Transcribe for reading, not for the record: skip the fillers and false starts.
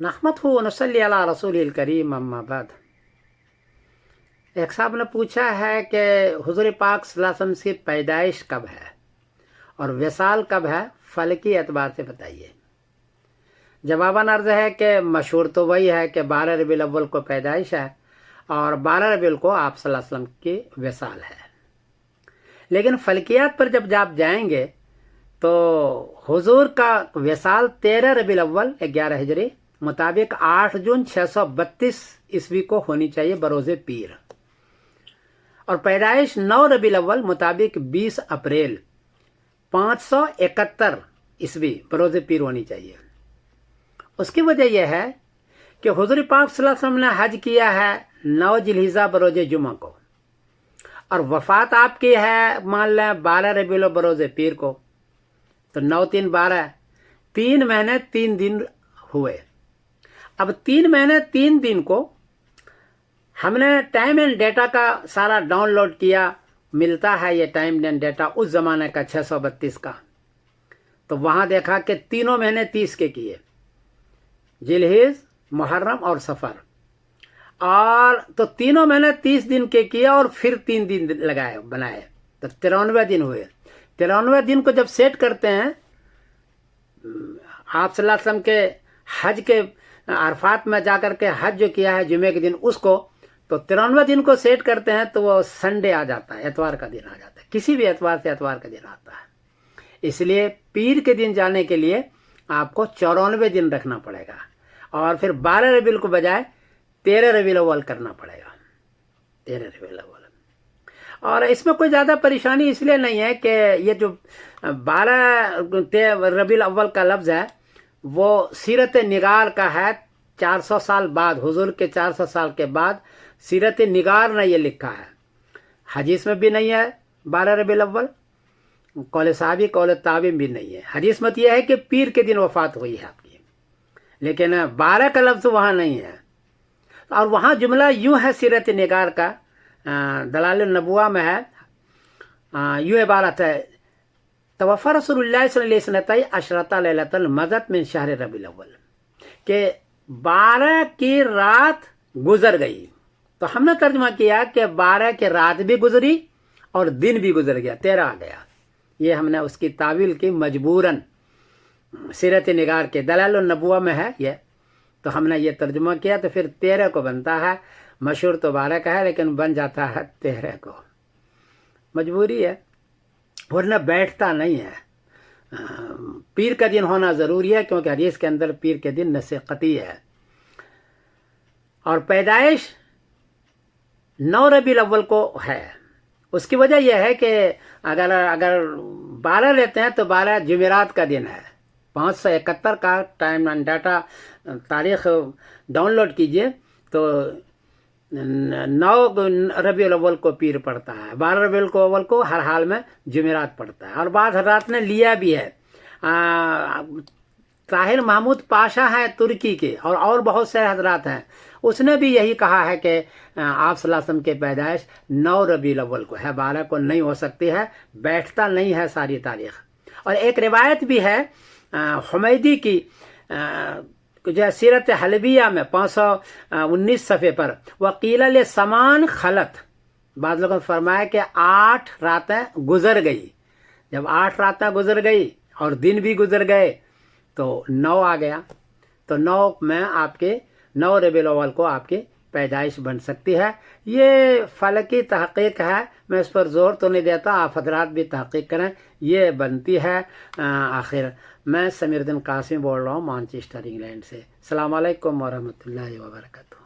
नहमदहु व नसल्ली अला रसूलिल करीम अम्मा बाद। एक साहब ने पूछा है कि हुज़ूर पाक सल्लल्लाहु अलैहि वसल्लम की पैदाइश कब है और विसाल कब है, फलकी एतबार से बताइए। जवाबन अर्ज़ है कि मशहूर तो वही है कि 12 रबीउल अव्वल को पैदाइश है और 12 रबीउल को आप सल्लल्लाहु अलैहि वसल्लम की विसाल है। लेकिन फलकियात पर जब आप जाएंगे तो हुजूर का विसाल 13 रबीउल अव्वल 11 हिजरी मुताबिक 8 जून 632 ईस्वी को होनी चाहिए बरोज़े पीर, और पैदाइश 9 रबीउल अव्वल मुताबिक 20 अप्रैल 571 ईस्वी बरोज़े पीर होनी चाहिए। उसकी वजह यह है कि हुजूर पाक सल्लल्लाहु अलैहि वसल्लम ने हज किया है 9 जिलहिज़्ज़ा बरोज़े जुमा को, और वफ़ात आपकी है मान लें 12 रबीउल अव्वल बरोज़े पीर को, तो 9 3 12 3 महीने 3 दिन हुए। अब 3 महीने 3 दिन को हमने टाइम एंड डेटा का सारा डाउनलोड किया, मिलता है ये टाइम एंड डेटा उस ज़माने का 632 का, तो वहाँ देखा कि तीनों महीने 30 के किए, जिलहिज, मुहर्रम और सफ़र, और तो तीनों महीने 30 दिन के किए और फिर 3 दिन लगाए बनाए, तो 93 दिन हुए। 93 दिन को जब सेट करते हैं आप सल्लल्लाहु अलैहि वसल्लम के हज के अरफात में जाकर के हज जो किया है जुमे के दिन उसको, तो 93 दिन को सेट करते हैं तो वो संडे आ जाता है, एतवार का दिन आ जाता है, किसी भी एतवार से एतवार का दिन आता है। इसलिए पीर के दिन जाने के लिए आपको 94 दिन रखना पड़ेगा और फिर 12 रबीउल को बजाय 13 रबीउल अव्वल करना पड़ेगा, 13 रबीउल अव्वल। और इसमें कोई ज़्यादा परेशानी इसलिए नहीं है कि ये जो 12 रबीउल अव्वल का लफ्ज़ है वो सीरत निगार का है। 400 साल बाद, हुजूर के 400 साल के बाद सीरत निगार ने ये लिखा है, हदीस में भी नहीं है 12 रबीउल अव्वल, कौल साहबी कौल ताबीन भी नहीं है। हदीस मत यह है कि पीर के दिन वफ़ात हुई है आपकी, लेकिन 12 का लफ्ज़ वहाँ नहीं है। और वहाँ जुमला यूँ है सीरत निगार का, दलाल नबुआ में है, यूँ इबारत है, तवफ़ा रसूलुल्लाह सल्लल्लाहु अलैहि वसल्लम अशरता लैलतल मज़त मिन शहर रबीउल अव्वल, के 12 की रात गुजर गई। तो हमने तर्जुमा किया कि 12 की रात भी गुजरी और दिन भी गुजर गया, 13 आ गया। ये हमने उसकी तावील की मजबूरन, सीरत निगार के दलाल नबुआ में है ये, तो हमने ये तर्जुमा किया, तो फिर 13 को बनता है। मशहूर तो 12 का है लेकिन बन जाता है 13 को, मजबूरी है, वरना बैठता नहीं है। पीर का दिन होना ज़रूरी है क्योंकि हदीस के अंदर पीर के दिन नस्ख़ क़ती है। और पैदाइश 9 रबीउल अव्वल को है। उसकी वजह यह है कि अगर 12 लेते हैं तो 12 जुमेरात का दिन है। 571 का टाइम एंड डाटा तारीख़ डाउनलोड कीजिए तो 9 रबीउल अव्वल को पीर पड़ता है, 12 रबीउल अव्वल को हर हाल में जुमेरात पड़ता है। और बाद हज़रात ने लिया भी है, ताहिर महमूद पाशा हैं तुर्की के, और बहुत से हज़रात हैं, उसने भी यही कहा है कि आप सल्लल्लाहु अलैहि वसल्लम की पैदाइश 9 रबीउल अव्वल को है, 12 को नहीं हो सकती है, बैठता नहीं है सारी तारीख़। और एक रिवायत भी है हुमैदी की, जो सीरत हलबिया में 519 सफ़े पर, वकील समान खलत, बाद लोगों ने फरमाया कि 8 रातें गुजर गई। जब 8 रातें गुजर गई और दिन भी गुजर गए तो 9 आ गया, तो 9 में आपके 9 रबीउल अव्वल को आपकी पैदाइश बन सकती है। ये फलकी तहक़ीक़ है, मैं इस पर ज़ोर तो नहीं देता, आप हज़रात भी तहक़ीक़ करें, ये बनती है। आखिर मैं समीरुद्दीन कासिम बोल रहा हूँ मैनचेस्टर इंग्लैंड से। अस्सलामु अलैकुम व रहमतुल्लाहि व बरकातहू।